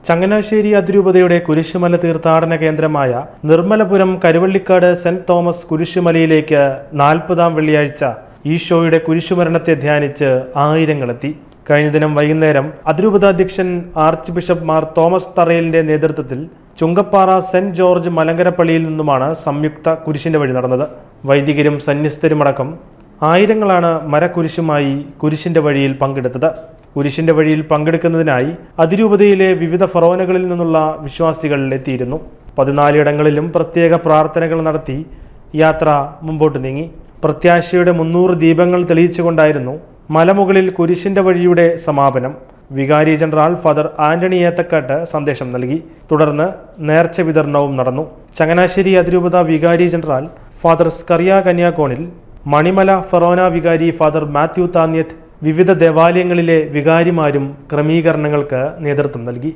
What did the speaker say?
ചങ്ങനാശ്ശേരി അതിരൂപതയുടെ കുരിശുമല തീർത്ഥാടന കേന്ദ്രമായ നിർമ്മലപുരം കരുവള്ളിക്കാട് സെന്റ് തോമസ് കുരിശുമലയിലേക്ക് 40-ാം വെള്ളിയാഴ്ച ഈശോയുടെ കുരിശുമരണത്തെ ധ്യാനിച്ച് ആയിരങ്ങളെത്തി. കഴിഞ്ഞ ദിനം വൈകുന്നേരം അതിരൂപതാധ്യക്ഷൻ ആർച്ച് ബിഷപ്പ് മാർ തോമസ് തറയിലിന്റെ നേതൃത്വത്തിൽ ചുങ്കപ്പാറ സെന്റ് ജോർജ് മലങ്കര പള്ളിയിൽ നിന്നുമാണ് സംയുക്ത കുരിശിന്റെ വഴി നടന്നത്. വൈദികരും സന്യസ്തരുമടക്കം ആയിരങ്ങളാണ് മരക്കുരിശുമായി കുരിശിന്റെ വഴിയിൽ പങ്കെടുത്തത്. കുരിശിന്റെ വഴിയിൽ പങ്കെടുക്കുന്നതിനായി അതിരൂപതയിലെ വിവിധ ഫറോനകളിൽ നിന്നുള്ള വിശ്വാസികൾ എത്തിയിരുന്നു. 14 ഇടങ്ങളിലും പ്രത്യേക പ്രാർത്ഥനകൾ നടത്തി യാത്ര മുമ്പോട്ട് നീങ്ങി. പ്രത്യാശയുടെ 300 ദീപങ്ങൾ തെളിയിച്ചുകൊണ്ടായിരുന്നു മലമുകളിൽ കുരിശിന്റെ വഴിയുടെ സമാപനം. വികാരി ജനറൽ ഫാദർ ആന്റണി ഏത്തക്കാട്ട് സന്ദേശം നൽകി. തുടർന്ന് നേർച്ച വിതരണവും നടന്നു. ചങ്ങനാശ്ശേരി അതിരൂപത വികാരി ജനറൽ ഫാദർ സ്കറിയ കന്യാകോണിൽ, മണിമല ഫറോന വികാരി ഫാദർ മാത്യു താന്യത്ത്, വിവിധ ദേവാലയങ്ങളിലെ വികാരിമാരും ക്രമീകരണങ്ങൾക്ക് നേതൃത്വം നൽകി.